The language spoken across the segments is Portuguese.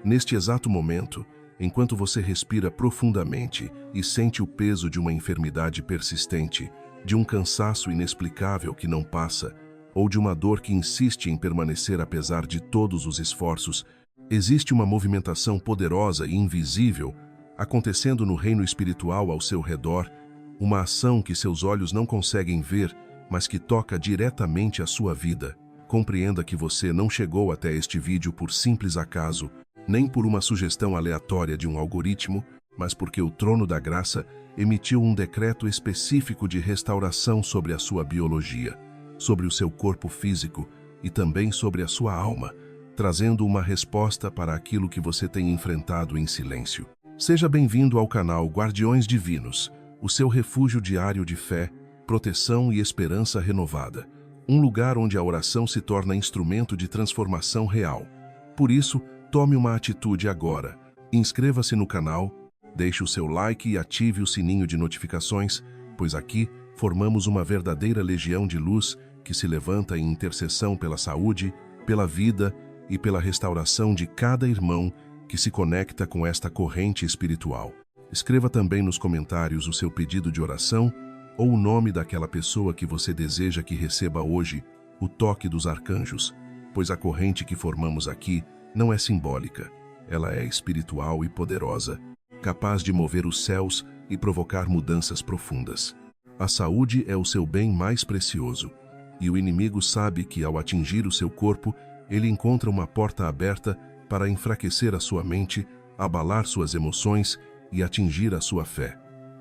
Neste exato momento, enquanto você respira profundamente e sente o peso de uma enfermidade persistente, de um cansaço inexplicável que não passa, ou de uma dor que insiste em permanecer apesar de todos os esforços, existe uma movimentação poderosa e invisível acontecendo no reino espiritual ao seu redor, uma ação que seus olhos não conseguem ver, mas que toca diretamente a sua vida. Compreenda que você não chegou até este vídeo por simples acaso, nem por uma sugestão aleatória de um algoritmo, mas porque o trono da graça emitiu um decreto específico de restauração sobre a sua biologia, sobre o seu corpo físico e também sobre a sua alma, trazendo uma resposta para aquilo que você tem enfrentado em silêncio. Seja bem-vindo ao canal Guardiões Divinos, o seu refúgio diário de fé, proteção e esperança renovada, um lugar onde a oração se torna instrumento de transformação real. Por isso, tome uma atitude agora. Inscreva-se no canal, deixe o seu like e ative o sininho de notificações, pois aqui formamos uma verdadeira legião de luz que se levanta em intercessão pela saúde, pela vida e pela restauração de cada irmão que se conecta com esta corrente espiritual. Escreva também nos comentários o seu pedido de oração ou o nome daquela pessoa que você deseja que receba hoje o toque dos arcanjos, pois a corrente que formamos aqui não é simbólica, ela é espiritual e poderosa, capaz de mover os céus e provocar mudanças profundas. A saúde é o seu bem mais precioso, e o inimigo sabe que ao atingir o seu corpo, ele encontra uma porta aberta para enfraquecer a sua mente, abalar suas emoções e atingir a sua fé.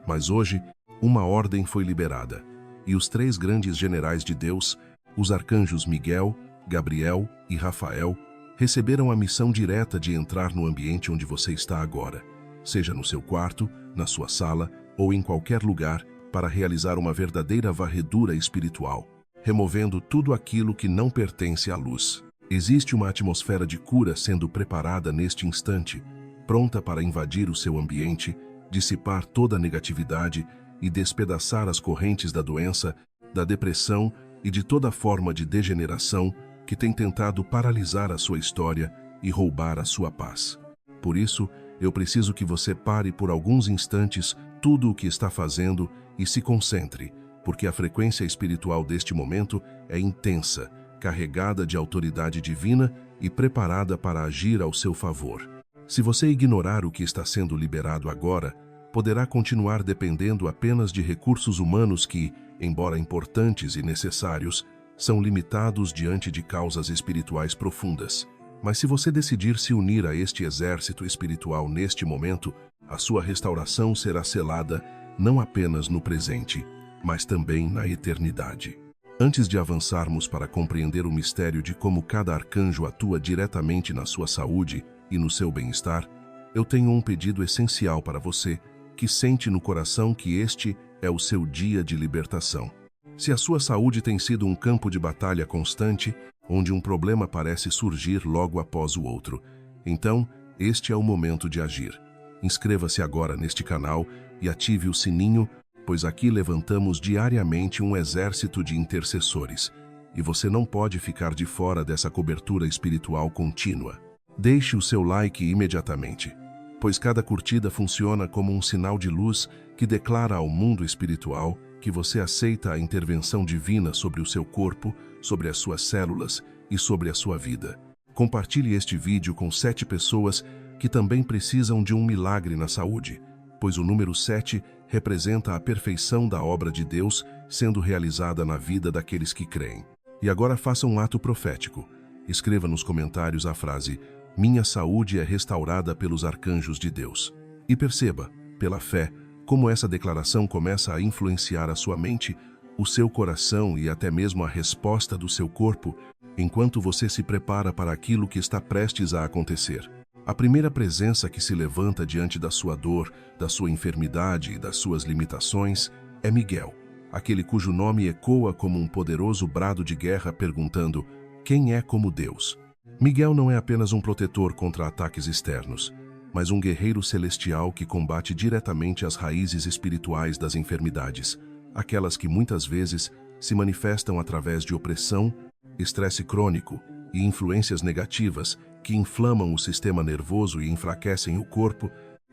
Mas hoje, uma ordem foi liberada, e os três grandes generais de Deus, os arcanjos Miguel, Gabriel e Rafael, receberam a missão direta de entrar no ambiente onde você está agora, seja no seu quarto, na sua sala ou em qualquer lugar, para realizar uma verdadeira varredura espiritual, removendo tudo aquilo que não pertence à luz. Existe uma atmosfera de cura sendo preparada neste instante, pronta para invadir o seu ambiente, dissipar toda a negatividade e despedaçar as correntes da doença, da depressão e de toda forma de degeneração que tem tentado paralisar a sua história e roubar a sua paz. Por isso, eu preciso que você pare por alguns instantes tudo o que está fazendo e se concentre, porque a frequência espiritual deste momento é intensa, carregada de autoridade divina e preparada para agir ao seu favor. Se você ignorar o que está sendo liberado agora, poderá continuar dependendo apenas de recursos humanos que, embora importantes e necessários, são limitados diante de causas espirituais profundas. Mas se você decidir se unir a este exército espiritual neste momento, a sua restauração será selada não apenas no presente, mas também na eternidade. Antes de avançarmos para compreender o mistério de como cada arcanjo atua diretamente na sua saúde e no seu bem-estar, eu tenho um pedido essencial para você, que sente no coração que este é o seu dia de libertação. Se a sua saúde tem sido um campo de batalha constante, onde um problema parece surgir logo após o outro, então este é o momento de agir. Inscreva-se agora neste canal e ative o sininho, pois aqui levantamos diariamente um exército de intercessores, e você não pode ficar de fora dessa cobertura espiritual contínua. Deixe o seu like imediatamente, pois cada curtida funciona como um sinal de luz que declara ao mundo espiritual que você aceita a intervenção divina sobre o seu corpo, sobre as suas células e sobre a sua vida. Compartilhe este vídeo com 7 pessoas que também precisam de um milagre na saúde, pois o número 7 representa a perfeição da obra de Deus sendo realizada na vida daqueles que creem. E agora faça um ato profético. Escreva nos comentários a frase: "Minha saúde é restaurada pelos arcanjos de Deus." E perceba, pela fé, como essa declaração começa a influenciar a sua mente, o seu coração e até mesmo a resposta do seu corpo, enquanto você se prepara para aquilo que está prestes a acontecer. A primeira presença que se levanta diante da sua dor, da sua enfermidade e das suas limitações é Miguel, aquele cujo nome ecoa como um poderoso brado de guerra perguntando: quem é como Deus? Miguel não é apenas um protetor contra ataques externos, mas um guerreiro celestial que combate diretamente as raízes espirituais das enfermidades, aquelas que muitas vezes se manifestam através de opressão, estresse crônico e influências negativas que inflamam o sistema nervoso e enfraquecem o corpo,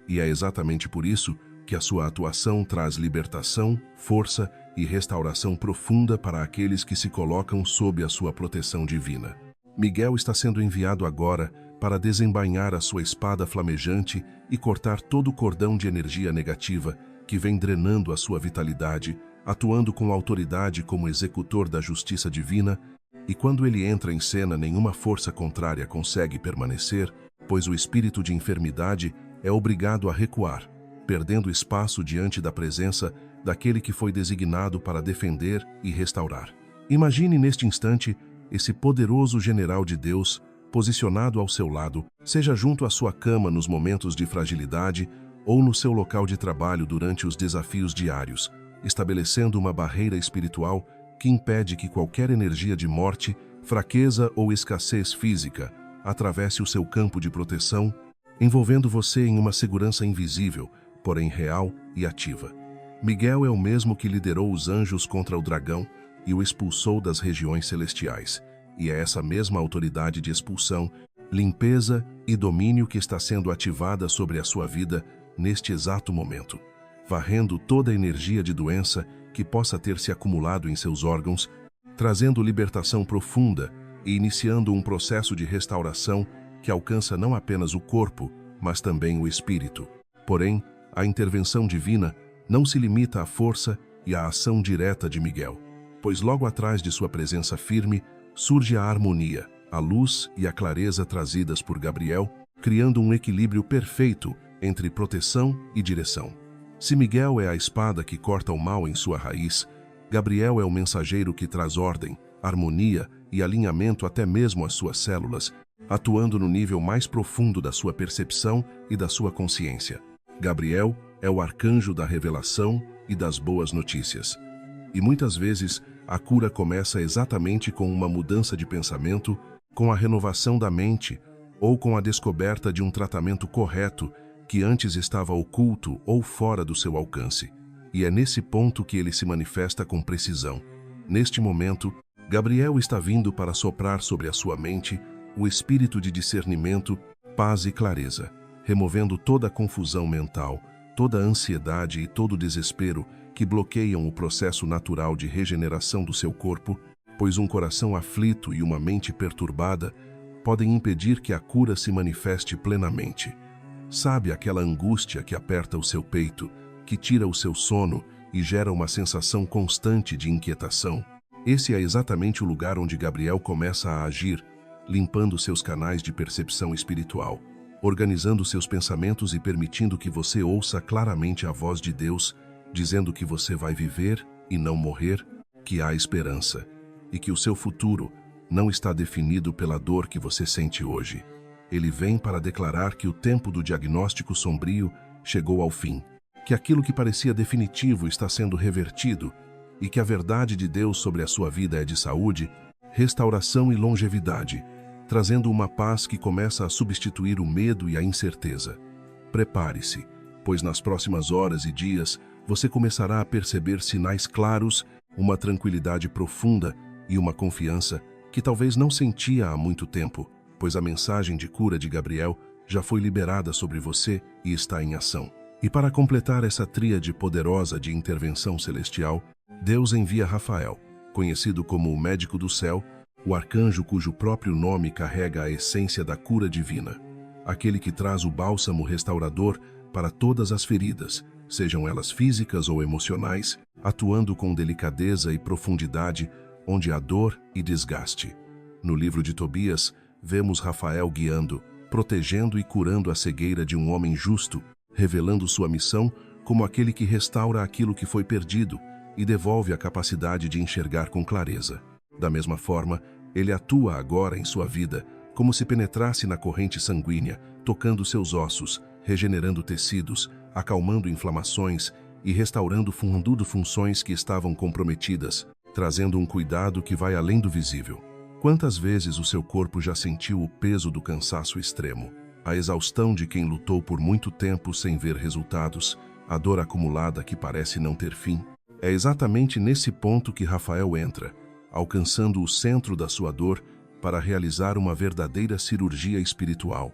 e é exatamente por isso que a sua atuação traz libertação, força e restauração profunda para aqueles que se colocam sob a sua proteção divina. Miguel está sendo enviado agora para desembainhar a sua espada flamejante e cortar todo o cordão de energia negativa que vem drenando a sua vitalidade, atuando com autoridade como executor da justiça divina, e quando ele entra em cena, nenhuma força contrária consegue permanecer, pois o espírito de enfermidade é obrigado a recuar, perdendo espaço diante da presença daquele que foi designado para defender e restaurar. Imagine neste instante esse poderoso general de Deus posicionado ao seu lado, seja junto à sua cama nos momentos de fragilidade ou no seu local de trabalho durante os desafios diários, estabelecendo uma barreira espiritual que impede que qualquer energia de morte, fraqueza ou escassez física atravesse o seu campo de proteção, envolvendo você em uma segurança invisível, porém real e ativa. Miguel é o mesmo que liderou os anjos contra o dragão e o expulsou das regiões celestiais, e é essa mesma autoridade de expulsão, limpeza e domínio que está sendo ativada sobre a sua vida neste exato momento, varrendo toda a energia de doença que possa ter se acumulado em seus órgãos, trazendo libertação profunda e iniciando um processo de restauração que alcança não apenas o corpo, mas também o espírito. Porém, a intervenção divina não se limita à força e à ação direta de Miguel, pois logo atrás de sua presença firme surge a harmonia, a luz e a clareza trazidas por Gabriel, criando um equilíbrio perfeito entre proteção e direção. Se Miguel é a espada que corta o mal em sua raiz, Gabriel é o mensageiro que traz ordem, harmonia e alinhamento até mesmo às suas células, atuando no nível mais profundo da sua percepção e da sua consciência. Gabriel é o arcanjo da revelação e das boas notícias. E muitas vezes, a cura começa exatamente com uma mudança de pensamento, com a renovação da mente ou com a descoberta de um tratamento correto que antes estava oculto ou fora do seu alcance. E é nesse ponto que ele se manifesta com precisão. Neste momento, Gabriel está vindo para soprar sobre a sua mente o espírito de discernimento, paz e clareza, removendo toda a confusão mental, toda a ansiedade e todo o desespero que bloqueiam o processo natural de regeneração do seu corpo, pois um coração aflito e uma mente perturbada podem impedir que a cura se manifeste plenamente. Sabe aquela angústia que aperta o seu peito, que tira o seu sono e gera uma sensação constante de inquietação? Esse é exatamente o lugar onde Gabriel começa a agir, limpando seus canais de percepção espiritual, organizando seus pensamentos e permitindo que você ouça claramente a voz de Deus, dizendo que você vai viver e não morrer, que há esperança e que o seu futuro não está definido pela dor que você sente hoje. Ele vem para declarar que o tempo do diagnóstico sombrio chegou ao fim, que aquilo que parecia definitivo está sendo revertido e que a verdade de Deus sobre a sua vida é de saúde, restauração e longevidade, trazendo uma paz que começa a substituir o medo e a incerteza. Prepare-se, pois nas próximas horas e dias você começará a perceber sinais claros, uma tranquilidade profunda e uma confiança que talvez não sentia há muito tempo, pois a mensagem de cura de Gabriel já foi liberada sobre você e está em ação. E para completar essa tríade poderosa de intervenção celestial, Deus envia Rafael, conhecido como o médico do céu, o arcanjo cujo próprio nome carrega a essência da cura divina, aquele que traz o bálsamo restaurador para todas as feridas, sejam elas físicas ou emocionais, atuando com delicadeza e profundidade onde há dor e desgaste. No livro de Tobias, vemos Rafael guiando, protegendo e curando a cegueira de um homem justo, revelando sua missão como aquele que restaura aquilo que foi perdido e devolve a capacidade de enxergar com clareza. Da mesma forma, ele atua agora em sua vida, como se penetrasse na corrente sanguínea, tocando seus ossos, regenerando tecidos, acalmando inflamações e restaurando funções que estavam comprometidas, trazendo um cuidado que vai além do visível. Quantas vezes o seu corpo já sentiu o peso do cansaço extremo, a exaustão de quem lutou por muito tempo sem ver resultados, a dor acumulada que parece não ter fim? É exatamente nesse ponto que Rafael entra, alcançando o centro da sua dor para realizar uma verdadeira cirurgia espiritual,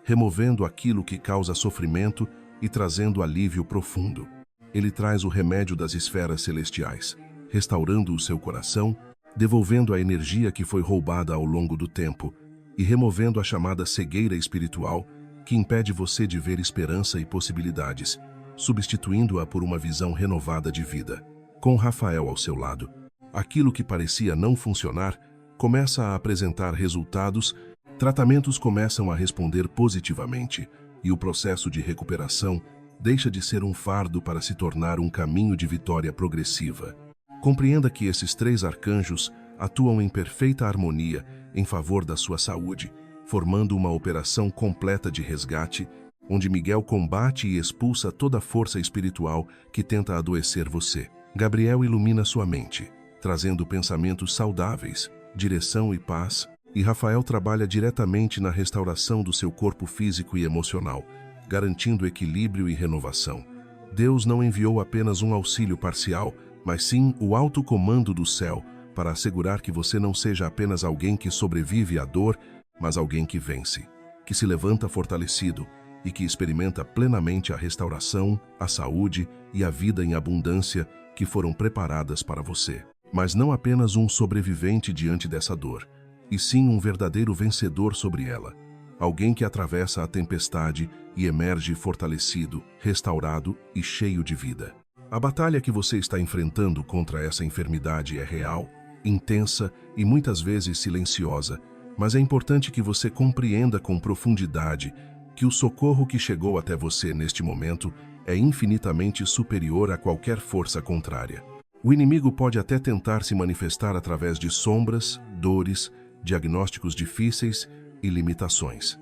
removendo aquilo que causa sofrimento e trazendo alívio profundo. Ele traz o remédio das esferas celestiais, restaurando o seu coração, devolvendo a energia que foi roubada ao longo do tempo e removendo a chamada cegueira espiritual que impede você de ver esperança e possibilidades, substituindo-a por uma visão renovada de vida. Com Rafael ao seu lado, aquilo que parecia não funcionar começa a apresentar resultados, tratamentos começam a responder positivamente e o processo de recuperação deixa de ser um fardo para se tornar um caminho de vitória progressiva. Compreenda que esses 3 arcanjos atuam em perfeita harmonia em favor da sua saúde, formando uma operação completa de resgate, onde Miguel combate e expulsa toda a força espiritual que tenta adoecer você. Gabriel ilumina sua mente, trazendo pensamentos saudáveis, direção e paz, e Rafael trabalha diretamente na restauração do seu corpo físico e emocional, garantindo equilíbrio e renovação. Deus não enviou apenas um auxílio parcial, mas sim o alto comando do céu para assegurar que você não seja apenas alguém que sobrevive à dor, mas alguém que vence, que se levanta fortalecido e que experimenta plenamente a restauração, a saúde e a vida em abundância que foram preparadas para você. Mas não apenas um sobrevivente diante dessa dor, e sim um verdadeiro vencedor sobre ela, alguém que atravessa a tempestade e emerge fortalecido, restaurado e cheio de vida. A batalha que você está enfrentando contra essa enfermidade é real, intensa e muitas vezes silenciosa, mas é importante que você compreenda com profundidade que o socorro que chegou até você neste momento é infinitamente superior a qualquer força contrária. O inimigo pode até tentar se manifestar através de sombras, dores, diagnósticos difíceis e limitações.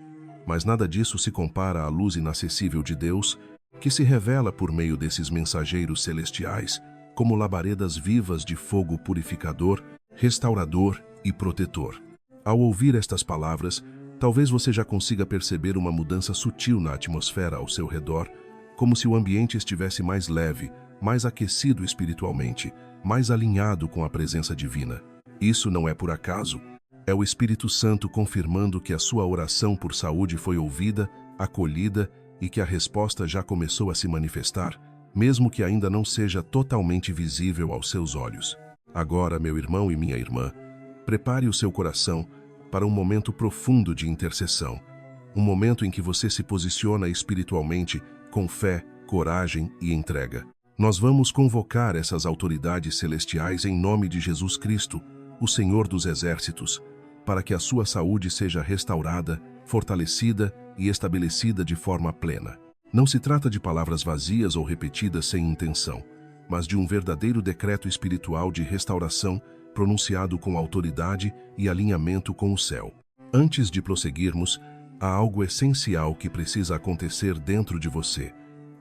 Mas nada disso se compara à luz inacessível de Deus, que se revela por meio desses mensageiros celestiais como labaredas vivas de fogo purificador, restaurador e protetor. Ao ouvir estas palavras, talvez você já consiga perceber uma mudança sutil na atmosfera ao seu redor, como se o ambiente estivesse mais leve, mais aquecido espiritualmente, mais alinhado com a presença divina. Isso não é por acaso. É o Espírito Santo confirmando que a sua oração por saúde foi ouvida, acolhida e que a resposta já começou a se manifestar, mesmo que ainda não seja totalmente visível aos seus olhos. Agora, meu irmão e minha irmã, prepare o seu coração para um momento profundo de intercessão, um momento em que você se posiciona espiritualmente com fé, coragem e entrega. Nós vamos convocar essas autoridades celestiais em nome de Jesus Cristo, o Senhor dos Exércitos, para que a sua saúde seja restaurada, fortalecida e estabelecida de forma plena. Não se trata de palavras vazias ou repetidas sem intenção, mas de um verdadeiro decreto espiritual de restauração pronunciado com autoridade e alinhamento com o céu. Antes de prosseguirmos, há algo essencial que precisa acontecer dentro de você: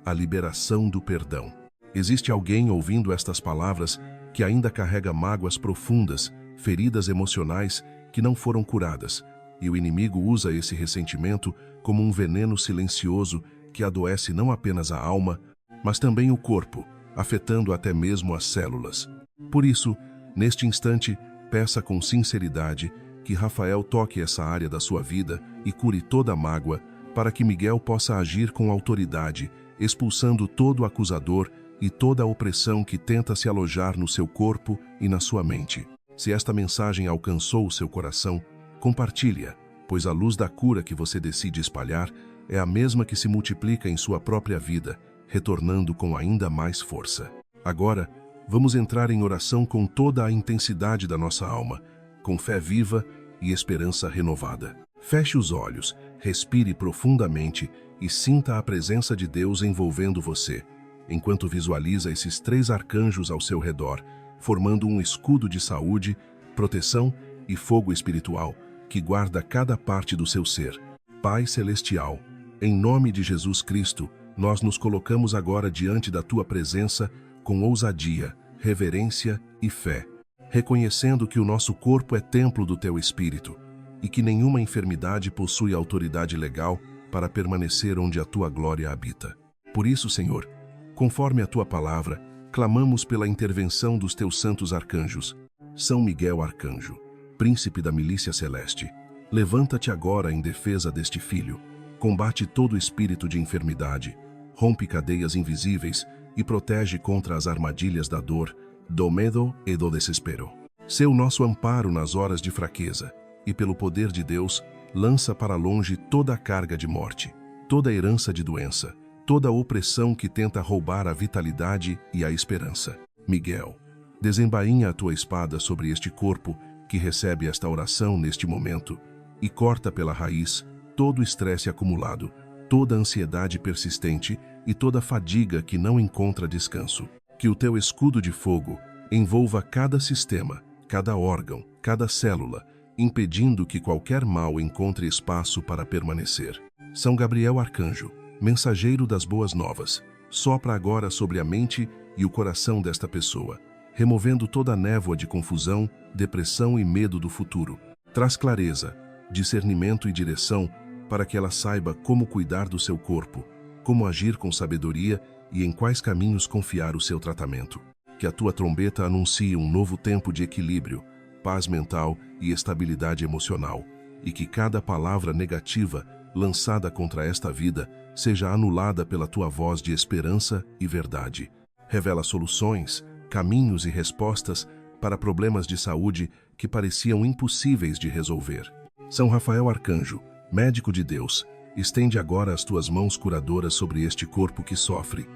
a liberação do perdão. Existe alguém ouvindo estas palavras que ainda carrega mágoas profundas, feridas emocionais que não foram curadas, e o inimigo usa esse ressentimento como um veneno silencioso que adoece não apenas a alma, mas também o corpo, afetando até mesmo as células. Por isso, neste instante, peça com sinceridade que Rafael toque essa área da sua vida e cure toda a mágoa, para que Miguel possa agir com autoridade, expulsando todo acusador e toda a opressão que tenta se alojar no seu corpo e na sua mente. Se esta mensagem alcançou o seu coração, compartilhe-a, pois a luz da cura que você decide espalhar é a mesma que se multiplica em sua própria vida, retornando com ainda mais força. Agora, vamos entrar em oração com toda a intensidade da nossa alma, com fé viva e esperança renovada. Feche os olhos, respire profundamente e sinta a presença de Deus envolvendo você, enquanto visualiza esses 3 arcanjos ao seu redor, formando um escudo de saúde, proteção e fogo espiritual que guarda cada parte do seu ser. Pai Celestial, em nome de Jesus Cristo, nós nos colocamos agora diante da Tua presença com ousadia, reverência e fé, reconhecendo que o nosso corpo é templo do Teu Espírito e que nenhuma enfermidade possui autoridade legal para permanecer onde a Tua glória habita. Por isso, Senhor, conforme a Tua palavra, clamamos pela intervenção dos Teus santos arcanjos. São Miguel Arcanjo, príncipe da milícia celeste, levanta-te agora em defesa deste filho, combate todo espírito de enfermidade, rompe cadeias invisíveis e protege contra as armadilhas da dor, do medo e do desespero. Sê o nosso amparo nas horas de fraqueza, e pelo poder de Deus, lança para longe toda a carga de morte, toda a herança de doença, toda a opressão que tenta roubar a vitalidade e a esperança. Miguel, desembainha a tua espada sobre este corpo que recebe esta oração neste momento e corta pela raiz todo o estresse acumulado, toda a ansiedade persistente e toda a fadiga que não encontra descanso. Que o teu escudo de fogo envolva cada sistema, cada órgão, cada célula, impedindo que qualquer mal encontre espaço para permanecer. São Gabriel Arcanjo, mensageiro das boas novas, sopra agora sobre a mente e o coração desta pessoa, removendo toda a névoa de confusão, depressão e medo do futuro. Traz clareza, discernimento e direção para que ela saiba como cuidar do seu corpo, como agir com sabedoria e em quais caminhos confiar o seu tratamento. Que a tua trombeta anuncie um novo tempo de equilíbrio, paz mental e estabilidade emocional, e que cada palavra negativa lançada contra esta vida seja anulada pela tua voz de esperança e verdade. Revela soluções, caminhos e respostas para problemas de saúde que pareciam impossíveis de resolver. São Rafael Arcanjo, médico de Deus, estende agora as tuas mãos curadoras sobre este corpo que sofre.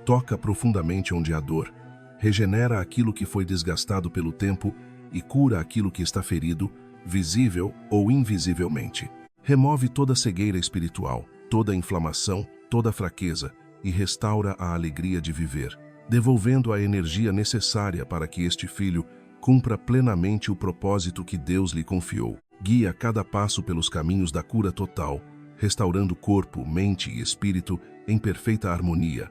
Toca profundamente onde há dor, regenera aquilo que foi desgastado pelo tempo e cura aquilo que está ferido, visível ou invisivelmente. Remove toda a cegueira espiritual, toda a inflamação, toda a fraqueza e restaura a alegria de viver, devolvendo a energia necessária para que este filho cumpra plenamente o propósito que Deus lhe confiou. Guia cada passo pelos caminhos da cura total, restaurando corpo, mente e espírito em perfeita harmonia,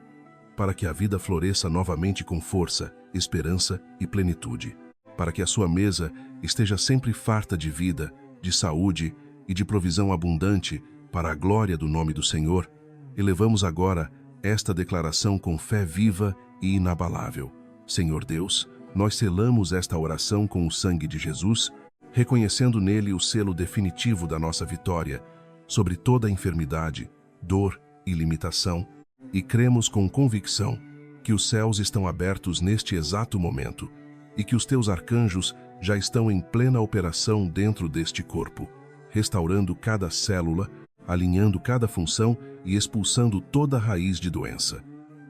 para que a vida floresça novamente com força, esperança e plenitude. Para que a sua mesa esteja sempre farta de vida, de saúde e de provisão abundante para a glória do nome do Senhor, elevamos agora esta declaração com fé viva e inabalável. Senhor Deus, nós selamos esta oração com o sangue de Jesus, reconhecendo nele o selo definitivo da nossa vitória sobre toda a enfermidade, dor e limitação, e cremos com convicção que os céus estão abertos neste exato momento e que os teus arcanjos já estão em plena operação dentro deste corpo, restaurando cada célula, alinhando cada função e expulsando toda a raiz de doença.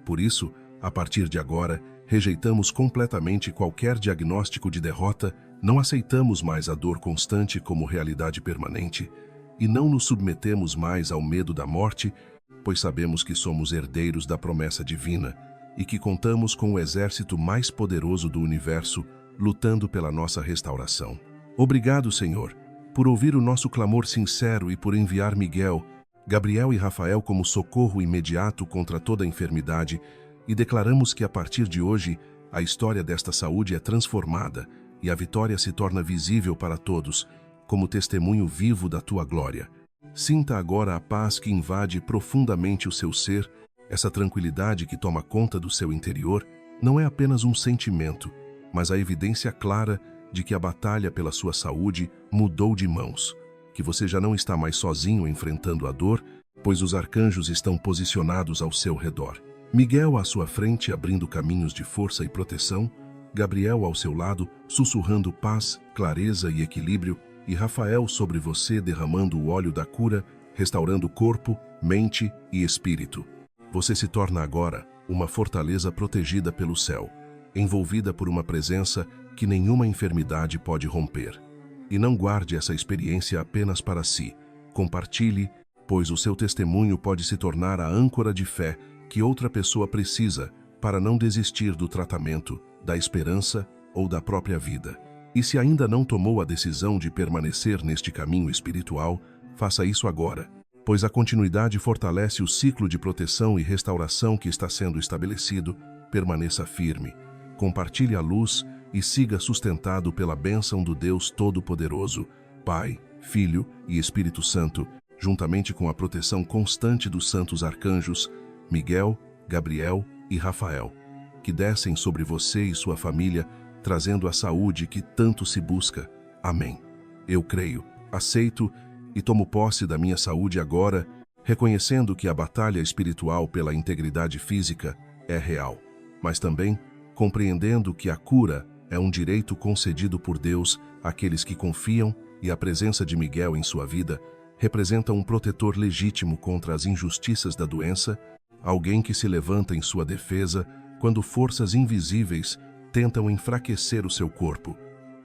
Por isso, a partir de agora, rejeitamos completamente qualquer diagnóstico de derrota, não aceitamos mais a dor constante como realidade permanente e não nos submetemos mais ao medo da morte, pois sabemos que somos herdeiros da promessa divina e que contamos com o exército mais poderoso do universo lutando pela nossa restauração. Obrigado, Senhor, por ouvir o nosso clamor sincero e por enviar Miguel, Gabriel e Rafael como socorro imediato contra toda a enfermidade, e declaramos que a partir de hoje a história desta saúde é transformada e a vitória se torna visível para todos, como testemunho vivo da tua glória. Sinta agora a paz que invade profundamente o seu ser, essa tranquilidade que toma conta do seu interior, não é apenas um sentimento, mas a evidência clara de que a batalha pela sua saúde mudou de mãos, que você já não está mais sozinho enfrentando a dor, pois os arcanjos estão posicionados ao seu redor. Miguel à sua frente abrindo caminhos de força e proteção, Gabriel ao seu lado sussurrando paz, clareza e equilíbrio, e Rafael sobre você derramando o óleo da cura, restaurando corpo, mente e espírito. Você se torna agora uma fortaleza protegida pelo céu, envolvida por uma presença que nenhuma enfermidade pode romper. E não guarde essa experiência apenas para si. Compartilhe, pois o seu testemunho pode se tornar a âncora de fé que outra pessoa precisa para não desistir do tratamento, da esperança ou da própria vida. E se ainda não tomou a decisão de permanecer neste caminho espiritual, faça isso agora, pois a continuidade fortalece o ciclo de proteção e restauração que está sendo estabelecido. Permaneça firme, compartilhe a luz e siga sustentado pela bênção do Deus Todo-Poderoso, Pai, Filho e Espírito Santo, juntamente com a proteção constante dos santos arcanjos, Miguel, Gabriel e Rafael, que descem sobre você e sua família, trazendo a saúde que tanto se busca. Amém. Eu creio, aceito e tomo posse da minha saúde agora, reconhecendo que a batalha espiritual pela integridade física é real, mas também compreendendo que a cura é um direito concedido por Deus àqueles que confiam e a presença de Miguel em sua vida representa um protetor legítimo contra as injustiças da doença, alguém que se levanta em sua defesa quando forças invisíveis tentam enfraquecer o seu corpo,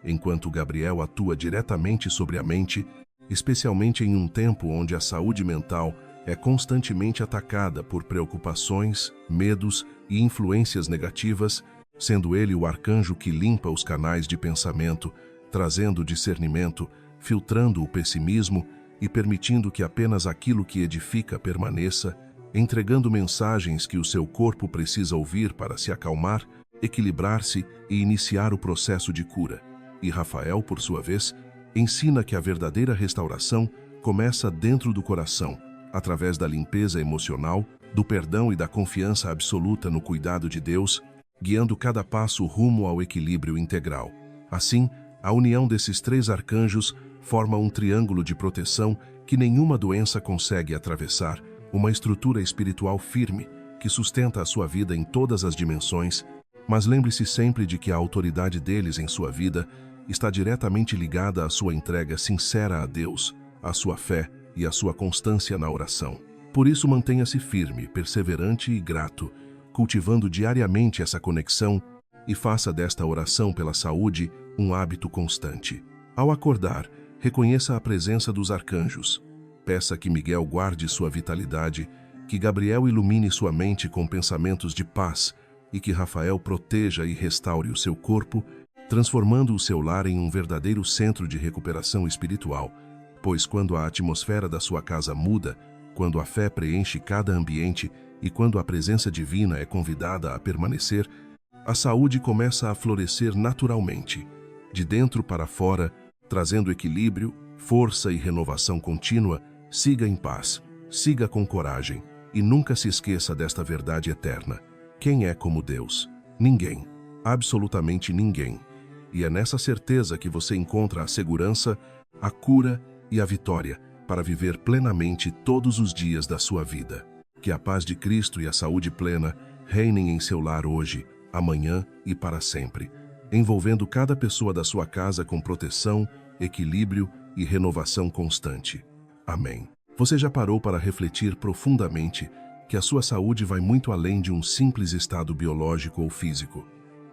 enquanto Gabriel atua diretamente sobre a mente, especialmente em um tempo onde a saúde mental é constantemente atacada por preocupações, medos e influências negativas, sendo ele o arcanjo que limpa os canais de pensamento, trazendo discernimento, filtrando o pessimismo e permitindo que apenas aquilo que edifica permaneça, entregando mensagens que o seu corpo precisa ouvir para se acalmar, equilibrar-se e iniciar o processo de cura. E Rafael, por sua vez, ensina que a verdadeira restauração começa dentro do coração, através da limpeza emocional, do perdão e da confiança absoluta no cuidado de Deus, guiando cada passo rumo ao equilíbrio integral. Assim, a união desses três arcanjos forma um triângulo de proteção que nenhuma doença consegue atravessar, uma estrutura espiritual firme que sustenta a sua vida em todas as dimensões, mas lembre-se sempre de que a autoridade deles em sua vida está diretamente ligada à sua entrega sincera a Deus, à sua fé e à sua constância na oração. Por isso, mantenha-se firme, perseverante e grato, cultivando diariamente essa conexão e faça desta oração pela saúde um hábito constante. Ao acordar, reconheça a presença dos arcanjos. Peça que Miguel guarde sua vitalidade, que Gabriel ilumine sua mente com pensamentos de paz e que Rafael proteja e restaure o seu corpo, transformando o seu lar em um verdadeiro centro de recuperação espiritual, pois quando a atmosfera da sua casa muda, quando a fé preenche cada ambiente e quando a presença divina é convidada a permanecer, a saúde começa a florescer naturalmente, de dentro para fora, trazendo equilíbrio, força e renovação contínua. Siga em paz, siga com coragem e nunca se esqueça desta verdade eterna. Quem é como Deus? Ninguém, absolutamente ninguém. E é nessa certeza que você encontra a segurança, a cura e a vitória para viver plenamente todos os dias da sua vida. Que a paz de Cristo e a saúde plena reinem em seu lar hoje, amanhã e para sempre, envolvendo cada pessoa da sua casa com proteção, equilíbrio e renovação constante. Amém. Você já parou para refletir profundamente que a sua saúde vai muito além de um simples estado biológico ou físico,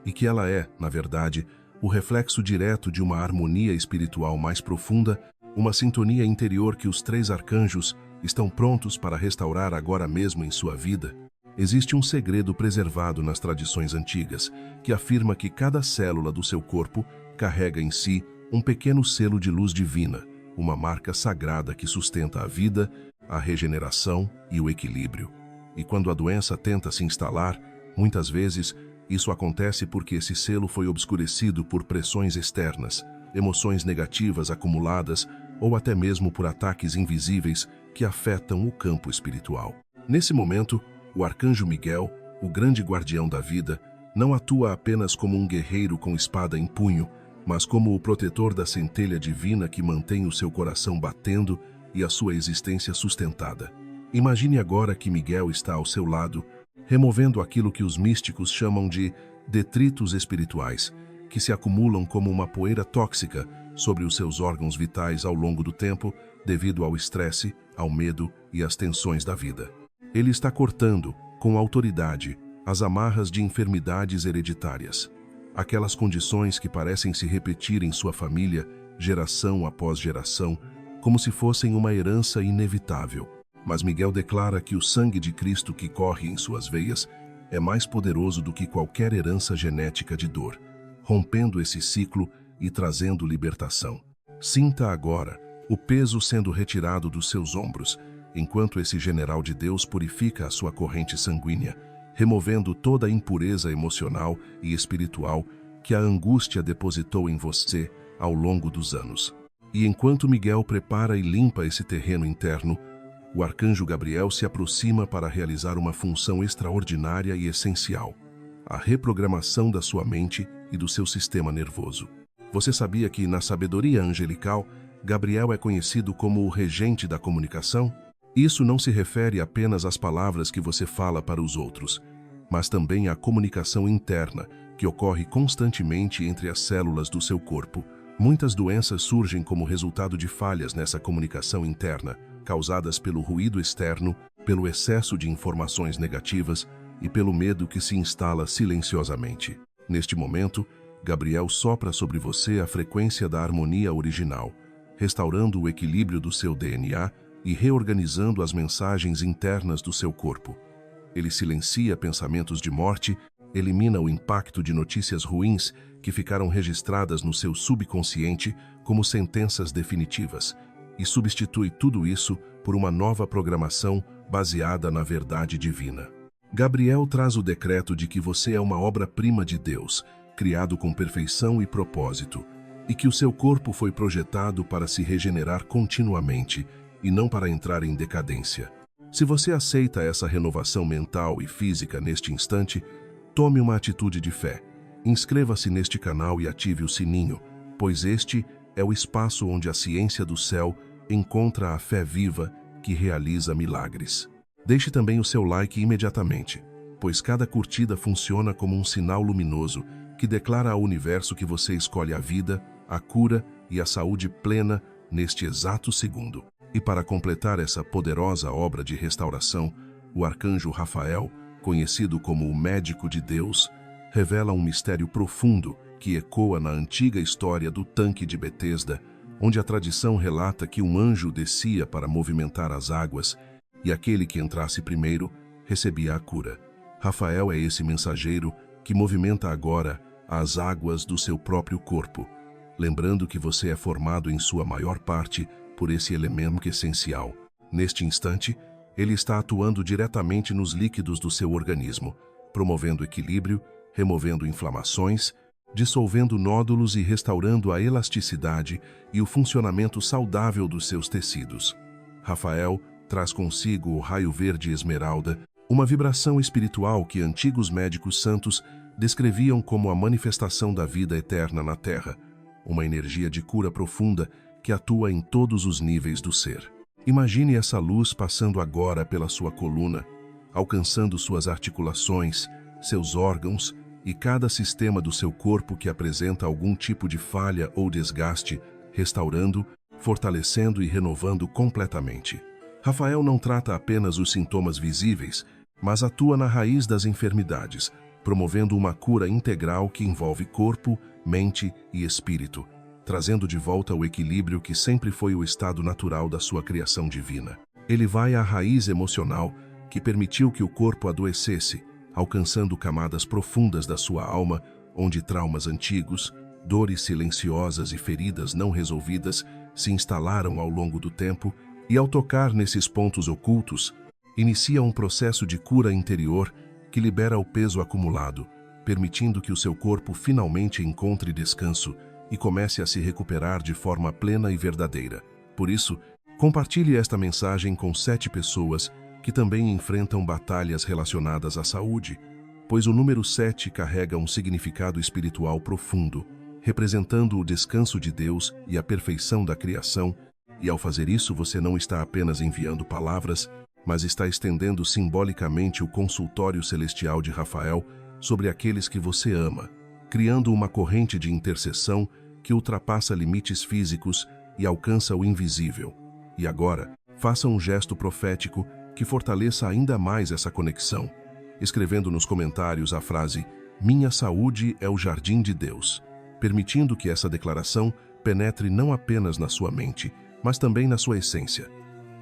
e que ela é, na verdade, o reflexo direto de uma harmonia espiritual mais profunda, uma sintonia interior que os três arcanjos estão prontos para restaurar agora mesmo em sua vida? Existe um segredo preservado nas tradições antigas, que afirma que cada célula do seu corpo carrega em si um pequeno selo de luz divina, uma marca sagrada que sustenta a vida, a regeneração e o equilíbrio. E quando a doença tenta se instalar, muitas vezes isso acontece porque esse selo foi obscurecido por pressões externas, emoções negativas acumuladas ou até mesmo por ataques invisíveis que afetam o campo espiritual. Nesse momento, o arcanjo Miguel, o grande guardião da vida, não atua apenas como um guerreiro com espada em punho, mas como o protetor da centelha divina que mantém o seu coração batendo e a sua existência sustentada. Imagine agora que Miguel está ao seu lado, removendo aquilo que os místicos chamam de detritos espirituais, que se acumulam como uma poeira tóxica sobre os seus órgãos vitais ao longo do tempo, devido ao estresse, ao medo e às tensões da vida. Ele está cortando, com autoridade, as amarras de enfermidades hereditárias. Aquelas condições que parecem se repetir em sua família, geração após geração, como se fossem uma herança inevitável. Mas Miguel declara que o sangue de Cristo que corre em suas veias é mais poderoso do que qualquer herança genética de dor, rompendo esse ciclo e trazendo libertação. Sinta agora o peso sendo retirado dos seus ombros, enquanto esse general de Deus purifica a sua corrente sanguínea, removendo toda a impureza emocional e espiritual que a angústia depositou em você ao longo dos anos. E enquanto Miguel prepara e limpa esse terreno interno, o arcanjo Gabriel se aproxima para realizar uma função extraordinária e essencial: a reprogramação da sua mente e do seu sistema nervoso. Você sabia que, na sabedoria angelical, Gabriel é conhecido como o regente da comunicação? Isso não se refere apenas às palavras que você fala para os outros, mas também à comunicação interna, que ocorre constantemente entre as células do seu corpo. Muitas doenças surgem como resultado de falhas nessa comunicação interna, causadas pelo ruído externo, pelo excesso de informações negativas e pelo medo que se instala silenciosamente. Neste momento, Gabriel sopra sobre você a frequência da harmonia original, restaurando o equilíbrio do seu DNA e reorganizando as mensagens internas do seu corpo. Ele silencia pensamentos de morte, elimina o impacto de notícias ruins que ficaram registradas no seu subconsciente como sentenças definitivas e substitui tudo isso por uma nova programação baseada na verdade divina. Gabriel traz o decreto de que você é uma obra-prima de Deus, criado com perfeição e propósito, e que o seu corpo foi projetado para se regenerar continuamente e não para entrar em decadência. Se você aceita essa renovação mental e física neste instante, tome uma atitude de fé. Inscreva-se neste canal e ative o sininho, pois este é o espaço onde a ciência do céu encontra a fé viva que realiza milagres. Deixe também o seu like imediatamente, pois cada curtida funciona como um sinal luminoso que declara ao universo que você escolhe a vida, a cura e a saúde plena neste exato segundo. E para completar essa poderosa obra de restauração, o arcanjo Rafael, conhecido como o médico de Deus, revela um mistério profundo que ecoa na antiga história do tanque de Betesda, onde a tradição relata que um anjo descia para movimentar as águas e aquele que entrasse primeiro recebia a cura. Rafael é esse mensageiro que movimenta agora as águas do seu próprio corpo, lembrando que você é formado em sua maior parte por esse elemento essencial. Neste instante, ele está atuando diretamente nos líquidos do seu organismo, promovendo equilíbrio, removendo inflamações, dissolvendo nódulos e restaurando a elasticidade e o funcionamento saudável dos seus tecidos. Rafael traz consigo o raio verde esmeralda, uma vibração espiritual que antigos médicos santos descreviam como a manifestação da vida eterna na Terra, uma energia de cura profunda que atua em todos os níveis do ser. Imagine essa luz passando agora pela sua coluna, alcançando suas articulações, seus órgãos e cada sistema do seu corpo que apresenta algum tipo de falha ou desgaste, restaurando, fortalecendo e renovando completamente. Rafael não trata apenas os sintomas visíveis, mas atua na raiz das enfermidades, promovendo uma cura integral que envolve corpo, mente e espírito, trazendo de volta o equilíbrio que sempre foi o estado natural da sua criação divina. Ele vai à raiz emocional que permitiu que o corpo adoecesse, alcançando camadas profundas da sua alma, onde traumas antigos, dores silenciosas e feridas não resolvidas se instalaram ao longo do tempo, e ao tocar nesses pontos ocultos, inicia um processo de cura interior que libera o peso acumulado, permitindo que o seu corpo finalmente encontre descanso e comece a se recuperar de forma plena e verdadeira. Por isso, compartilhe esta mensagem com 7 pessoas que também enfrentam batalhas relacionadas à saúde, pois o número 7 carrega um significado espiritual profundo, representando o descanso de Deus e a perfeição da criação, e ao fazer isso você não está apenas enviando palavras, mas está estendendo simbolicamente o consultório celestial de Rafael sobre aqueles que você ama, criando uma corrente de intercessão que ultrapassa limites físicos e alcança o invisível. E agora, faça um gesto profético que fortaleça ainda mais essa conexão, escrevendo nos comentários a frase "Minha saúde é o jardim de Deus", permitindo que essa declaração penetre não apenas na sua mente, mas também na sua essência,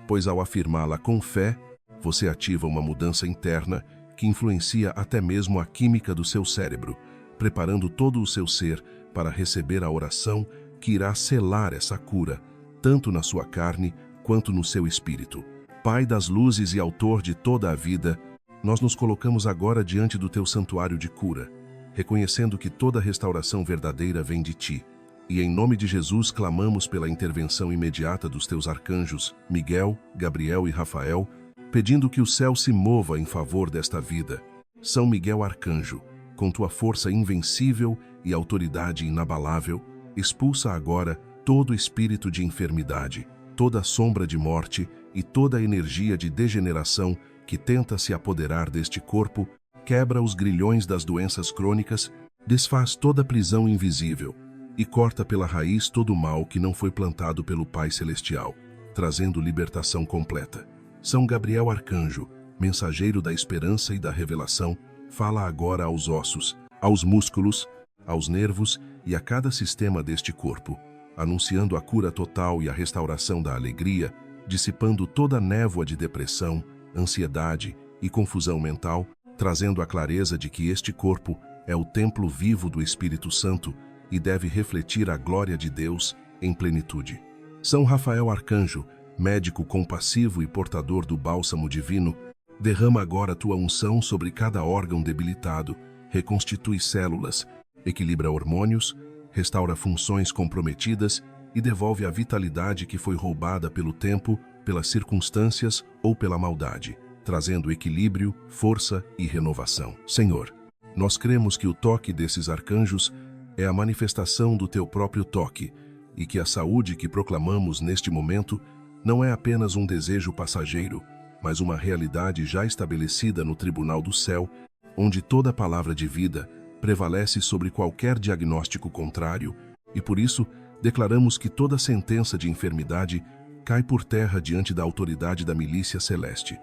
pois ao afirmá-la com fé, você ativa uma mudança interna que influencia até mesmo a química do seu cérebro, preparando todo o seu ser para receber a oração que irá selar essa cura, tanto na sua carne quanto no seu espírito. Pai das luzes e autor de toda a vida, nós nos colocamos agora diante do teu santuário de cura, reconhecendo que toda restauração verdadeira vem de ti. E em nome de Jesus clamamos pela intervenção imediata dos teus arcanjos, Miguel, Gabriel e Rafael, pedindo que o céu se mova em favor desta vida. São Miguel Arcanjo, com tua força invencível e autoridade inabalável, expulsa agora todo espírito de enfermidade, toda sombra de morte e toda energia de degeneração que tenta se apoderar deste corpo, quebra os grilhões das doenças crônicas, desfaz toda prisão invisível e corta pela raiz todo o mal que não foi plantado pelo Pai Celestial, trazendo libertação completa. São Gabriel Arcanjo, mensageiro da esperança e da revelação, fala agora aos ossos, aos músculos, aos nervos e a cada sistema deste corpo, anunciando a cura total e a restauração da alegria, dissipando toda a névoa de depressão, ansiedade e confusão mental, trazendo a clareza de que este corpo é o templo vivo do Espírito Santo e deve refletir a glória de Deus em plenitude. São Rafael Arcanjo, médico compassivo e portador do bálsamo divino, derrama agora tua unção sobre cada órgão debilitado, reconstitui células, equilibra hormônios, restaura funções comprometidas e devolve a vitalidade que foi roubada pelo tempo, pelas circunstâncias ou pela maldade, trazendo equilíbrio, força e renovação. Senhor, nós cremos que o toque desses arcanjos é a manifestação do teu próprio toque e que a saúde que proclamamos neste momento não é apenas um desejo passageiro, mas uma realidade já estabelecida no tribunal do céu, onde toda palavra de vida prevalece sobre qualquer diagnóstico contrário, e por isso declaramos que toda sentença de enfermidade cai por terra diante da autoridade da milícia celeste.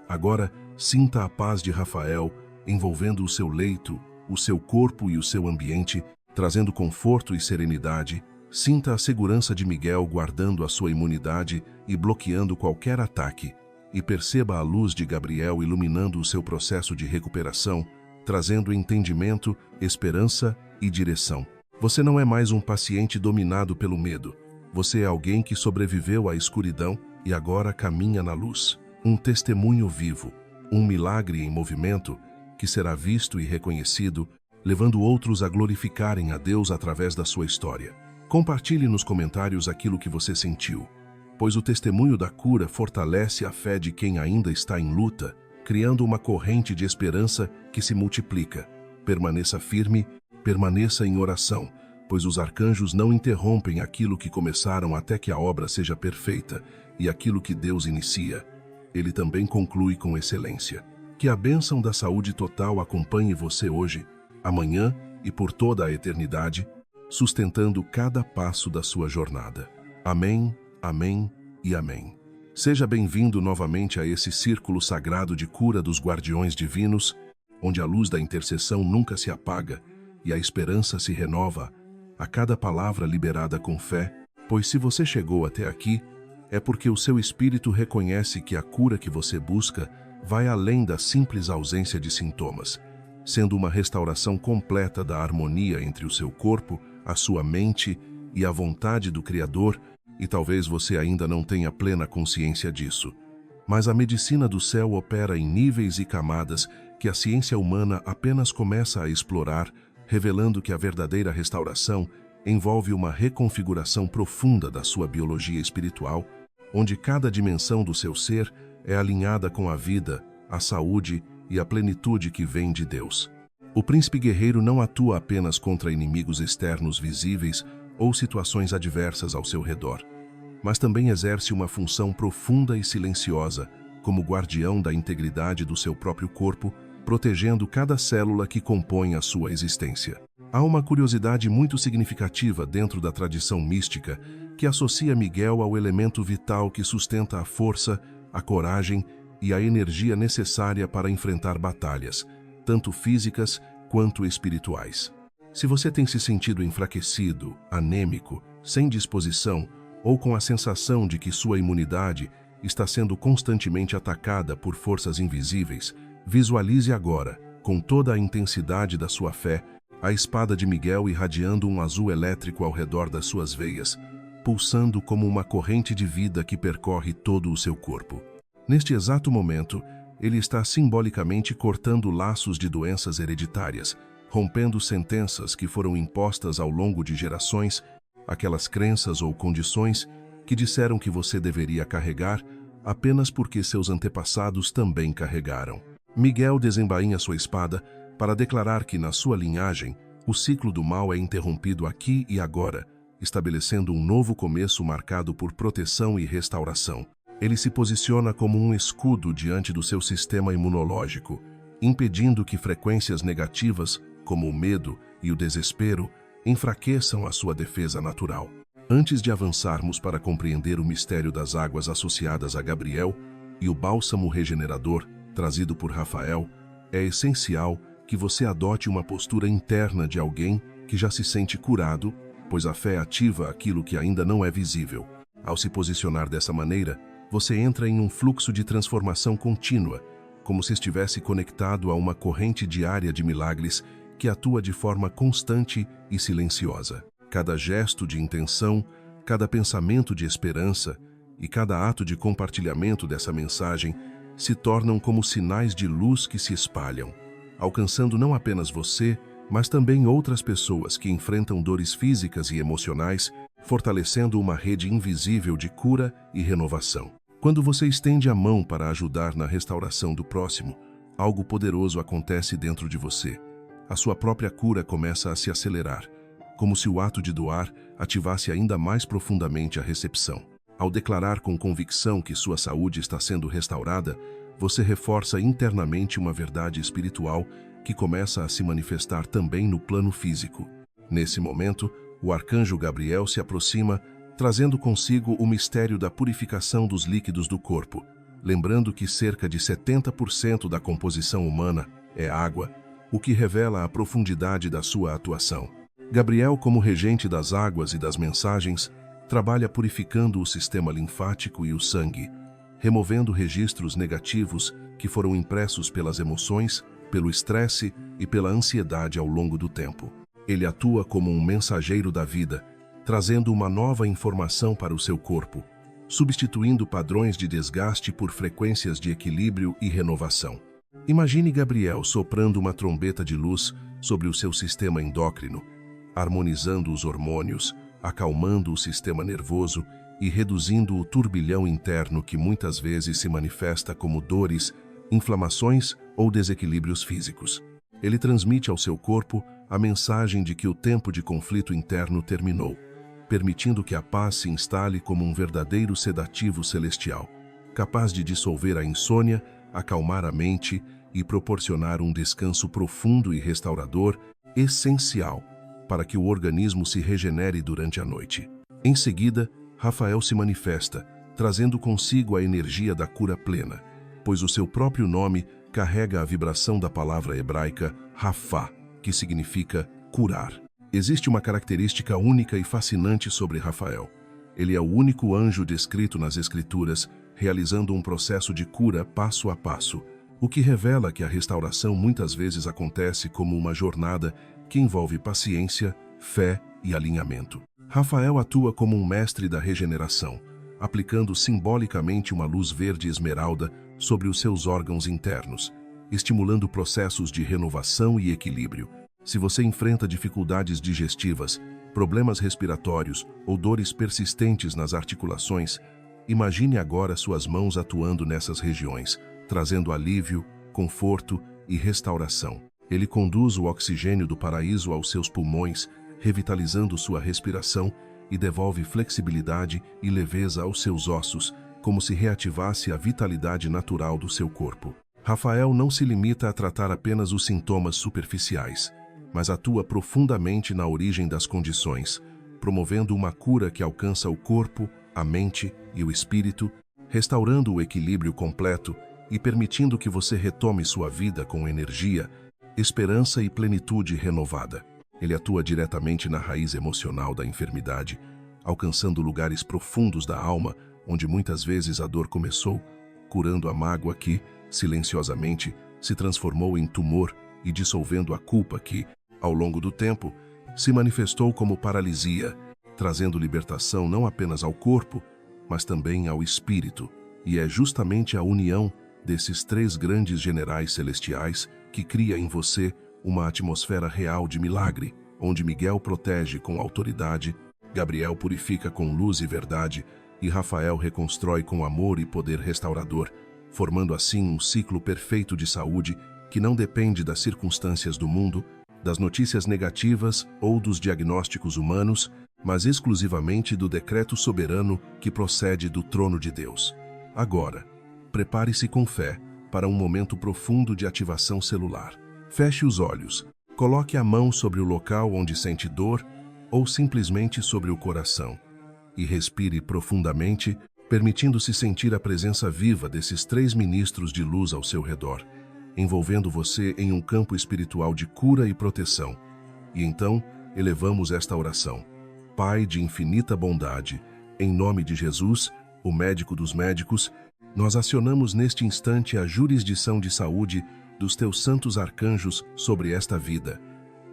Agora, sinta a paz de Rafael envolvendo o seu leito, o seu corpo e o seu ambiente, trazendo conforto e serenidade. Sinta a segurança de Miguel guardando a sua imunidade e bloqueando qualquer ataque. E perceba a luz de Gabriel iluminando o seu processo de recuperação, trazendo entendimento, esperança e direção. Você não é mais um paciente dominado pelo medo. Você é alguém que sobreviveu à escuridão e agora caminha na luz. Um testemunho vivo, um milagre em movimento que será visto e reconhecido, levando outros a glorificarem a Deus através da sua história. Compartilhe nos comentários aquilo que você sentiu, pois o testemunho da cura fortalece a fé de quem ainda está em luta, criando uma corrente de esperança que se multiplica. Permaneça firme, permaneça em oração, pois os arcanjos não interrompem aquilo que começaram até que a obra seja perfeita, e aquilo que Deus inicia, Ele também conclui com excelência. Que a bênção da saúde total acompanhe você hoje, amanhã e por toda a eternidade, sustentando cada passo da sua jornada. Amém, amém e amém. Seja bem-vindo novamente a esse círculo sagrado de cura dos guardiões divinos, onde a luz da intercessão nunca se apaga e a esperança se renova a cada palavra liberada com fé, pois se você chegou até aqui, é porque o seu espírito reconhece que a cura que você busca vai além da simples ausência de sintomas, sendo uma restauração completa da harmonia entre o seu corpo, a sua mente e a vontade do Criador, e talvez você ainda não tenha plena consciência disso. Mas a medicina do céu opera em níveis e camadas que a ciência humana apenas começa a explorar, revelando que a verdadeira restauração envolve uma reconfiguração profunda da sua biologia espiritual, onde cada dimensão do seu ser é alinhada com a vida, a saúde e a plenitude que vem de Deus. O príncipe guerreiro não atua apenas contra inimigos externos visíveis ou situações adversas ao seu redor, mas também exerce uma função profunda e silenciosa como guardião da integridade do seu próprio corpo, protegendo cada célula que compõe a sua existência. Há uma curiosidade muito significativa dentro da tradição mística que associa Miguel ao elemento vital que sustenta a força, a coragem e a energia necessária para enfrentar batalhas, tanto físicas quanto espirituais. Se você tem se sentido enfraquecido, anêmico, sem disposição ou com a sensação de que sua imunidade está sendo constantemente atacada por forças invisíveis, visualize agora, com toda a intensidade da sua fé, a espada de Miguel irradiando um azul elétrico ao redor das suas veias, pulsando como uma corrente de vida que percorre todo o seu corpo. Neste exato momento, ele está simbolicamente cortando laços de doenças hereditárias, rompendo sentenças que foram impostas ao longo de gerações, aquelas crenças ou condições que disseram que você deveria carregar apenas porque seus antepassados também carregaram. Miguel desembainha sua espada para declarar que na sua linhagem o ciclo do mal é interrompido aqui e agora, estabelecendo um novo começo marcado por proteção e restauração. Ele se posiciona como um escudo diante do seu sistema imunológico, impedindo que frequências negativas, como o medo e o desespero, enfraqueçam a sua defesa natural. Antes de avançarmos para compreender o mistério das águas associadas a Gabriel e o bálsamo regenerador trazido por Rafael, é essencial que você adote uma postura interna de alguém que já se sente curado, pois a fé ativa aquilo que ainda não é visível. Ao se posicionar dessa maneira, você entra em um fluxo de transformação contínua, como se estivesse conectado a uma corrente diária de milagres que atua de forma constante e silenciosa. Cada gesto de intenção, cada pensamento de esperança e cada ato de compartilhamento dessa mensagem se tornam como sinais de luz que se espalham, alcançando não apenas você, mas também outras pessoas que enfrentam dores físicas e emocionais, fortalecendo uma rede invisível de cura e renovação. Quando você estende a mão para ajudar na restauração do próximo, algo poderoso acontece dentro de você. A sua própria cura começa a se acelerar, como se o ato de doar ativasse ainda mais profundamente a recepção. Ao declarar com convicção que sua saúde está sendo restaurada, você reforça internamente uma verdade espiritual que começa a se manifestar também no plano físico. Nesse momento, o arcanjo Gabriel se aproxima, trazendo consigo o mistério da purificação dos líquidos do corpo, lembrando que cerca de 70% da composição humana é água, o que revela a profundidade da sua atuação. Gabriel, como regente das águas e das mensagens, trabalha purificando o sistema linfático e o sangue, removendo registros negativos que foram impressos pelas emoções, pelo estresse e pela ansiedade ao longo do tempo. Ele atua como um mensageiro da vida, trazendo uma nova informação para o seu corpo, substituindo padrões de desgaste por frequências de equilíbrio e renovação. Imagine Gabriel soprando uma trombeta de luz sobre o seu sistema endócrino, harmonizando os hormônios, acalmando o sistema nervoso e reduzindo o turbilhão interno que muitas vezes se manifesta como dores, inflamações ou desequilíbrios físicos. Ele transmite ao seu corpo a mensagem de que o tempo de conflito interno terminou, permitindo que a paz se instale como um verdadeiro sedativo celestial, capaz de dissolver a insônia, acalmar a mente e proporcionar um descanso profundo e restaurador, essencial para que o organismo se regenere durante a noite. Em seguida, Rafael se manifesta, trazendo consigo a energia da cura plena, pois o seu próprio nome carrega a vibração da palavra hebraica Rafá, que significa curar. Existe uma característica única e fascinante sobre Rafael. Ele é o único anjo descrito nas Escrituras, realizando um processo de cura passo a passo, o que revela que a restauração muitas vezes acontece como uma jornada que envolve paciência, fé e alinhamento. Rafael atua como um mestre da regeneração, aplicando simbolicamente uma luz verde esmeralda sobre os seus órgãos internos, estimulando processos de renovação e equilíbrio. Se você enfrenta dificuldades digestivas, problemas respiratórios ou dores persistentes nas articulações, imagine agora suas mãos atuando nessas regiões, trazendo alívio, conforto e restauração. Ele conduz o oxigênio do paraíso aos seus pulmões, revitalizando sua respiração e devolve flexibilidade e leveza aos seus ossos, como se reativasse a vitalidade natural do seu corpo. Rafael não se limita a tratar apenas os sintomas superficiais, mas atua profundamente na origem das condições, promovendo uma cura que alcança o corpo, a mente e o espírito, restaurando o equilíbrio completo e permitindo que você retome sua vida com energia, esperança e plenitude renovada. Ele atua diretamente na raiz emocional da enfermidade, alcançando lugares profundos da alma, onde muitas vezes a dor começou, curando a mágoa que, silenciosamente, se transformou em tumor e dissolvendo a culpa que, ao longo do tempo, se manifestou como paralisia, trazendo libertação não apenas ao corpo, mas também ao espírito. E é justamente a união desses três grandes generais celestiais que cria em você uma atmosfera real de milagre, onde Miguel protege com autoridade, Gabriel purifica com luz e verdade, e Rafael reconstrói com amor e poder restaurador, formando assim um ciclo perfeito de saúde que não depende das circunstâncias do mundo, das notícias negativas ou dos diagnósticos humanos, mas exclusivamente do decreto soberano que procede do trono de Deus. Agora, prepare-se com fé para um momento profundo de ativação celular. Feche os olhos, coloque a mão sobre o local onde sente dor ou simplesmente sobre o coração e respire profundamente, permitindo-se sentir a presença viva desses 3 ministros de luz ao seu redor, envolvendo você em um campo espiritual de cura e proteção. E então, elevamos esta oração. Pai de infinita bondade, em nome de Jesus, o médico dos médicos, nós acionamos neste instante a jurisdição de saúde dos teus santos arcanjos sobre esta vida.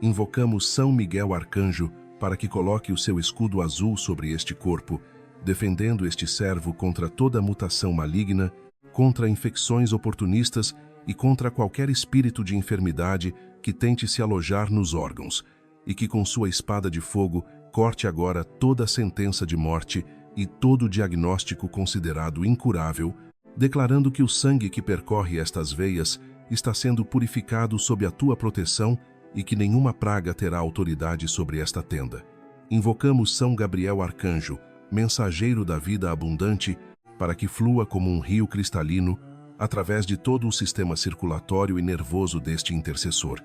Invocamos São Miguel Arcanjo para que coloque o seu escudo azul sobre este corpo, defendendo este servo contra toda mutação maligna, contra infecções oportunistas e contra qualquer espírito de enfermidade que tente se alojar nos órgãos, e que com sua espada de fogo corte agora toda a sentença de morte e todo o diagnóstico considerado incurável, declarando que o sangue que percorre estas veias está sendo purificado sob a tua proteção e que nenhuma praga terá autoridade sobre esta tenda. Invocamos São Gabriel Arcanjo, mensageiro da vida abundante, para que flua como um rio cristalino através de todo o sistema circulatório e nervoso deste intercessor,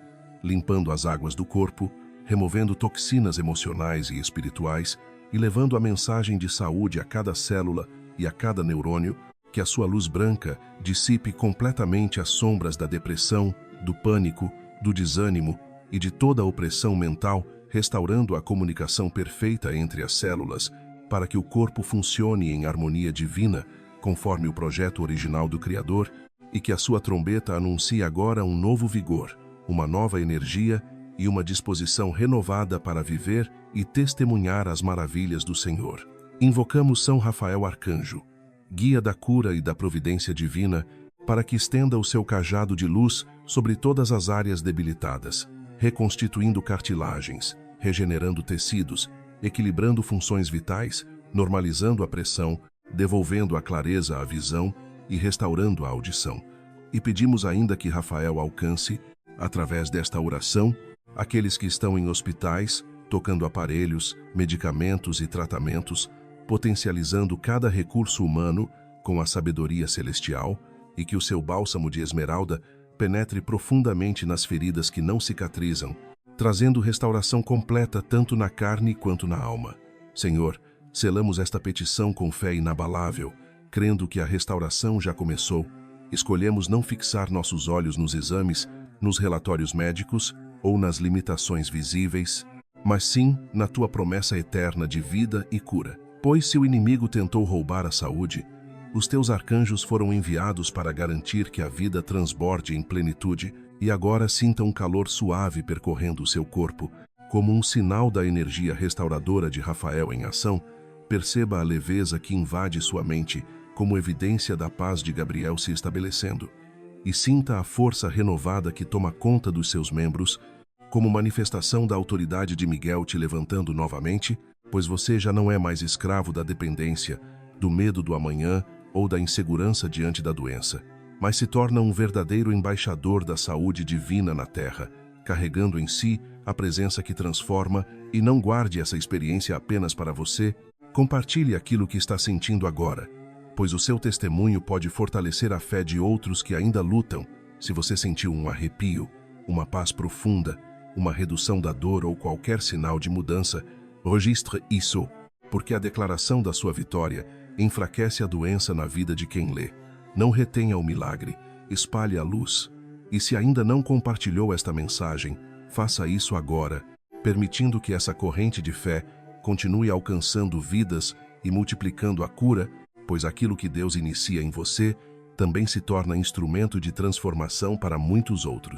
limpando as águas do corpo, removendo toxinas emocionais e espirituais e levando a mensagem de saúde a cada célula e a cada neurônio, que a sua luz branca dissipe completamente as sombras da depressão, do pânico, do desânimo e de toda a opressão mental, restaurando a comunicação perfeita entre as células, para que o corpo funcione em harmonia divina, conforme o projeto original do Criador, e que a sua trombeta anuncie agora um novo vigor, uma nova energia e uma disposição renovada para viver e testemunhar as maravilhas do Senhor. Invocamos São Rafael Arcanjo, guia da cura e da providência divina, para que estenda o seu cajado de luz sobre todas as áreas debilitadas, reconstituindo cartilagens, regenerando tecidos, equilibrando funções vitais, normalizando a pressão, devolvendo a clareza à visão e restaurando a audição. E pedimos ainda que Rafael alcance, através desta oração, aqueles que estão em hospitais, tocando aparelhos, medicamentos e tratamentos, potencializando cada recurso humano com a sabedoria celestial, e que o seu bálsamo de esmeralda penetre profundamente nas feridas que não cicatrizam, trazendo restauração completa tanto na carne quanto na alma. Senhor, selamos esta petição com fé inabalável, crendo que a restauração já começou. Escolhemos não fixar nossos olhos nos exames, nos relatórios médicos ou nas limitações visíveis, mas sim na tua promessa eterna de vida e cura. Pois se o inimigo tentou roubar a saúde, os teus arcanjos foram enviados para garantir que a vida transborde em plenitude e agora sinta um calor suave percorrendo o seu corpo, como um sinal da energia restauradora de Rafael em ação. Perceba a leveza que invade sua mente, como evidência da paz de Gabriel se estabelecendo, e sinta a força renovada que toma conta dos seus membros, como manifestação da autoridade de Miguel te levantando novamente, pois você já não é mais escravo da dependência, do medo do amanhã ou da insegurança diante da doença, mas se torna um verdadeiro embaixador da saúde divina na Terra, carregando em si a presença que transforma. E não guarde essa experiência apenas para você, compartilhe aquilo que está sentindo agora, pois o seu testemunho pode fortalecer a fé de outros que ainda lutam. Se você sentiu um arrepio, uma paz profunda, uma redução da dor ou qualquer sinal de mudança, registre isso, porque a declaração da sua vitória enfraquece a doença na vida de quem lê. Não retenha o milagre, espalhe a luz. E se ainda não compartilhou esta mensagem, faça isso agora, permitindo que essa corrente de fé continue alcançando vidas e multiplicando a cura, pois aquilo que Deus inicia em você também se torna instrumento de transformação para muitos outros.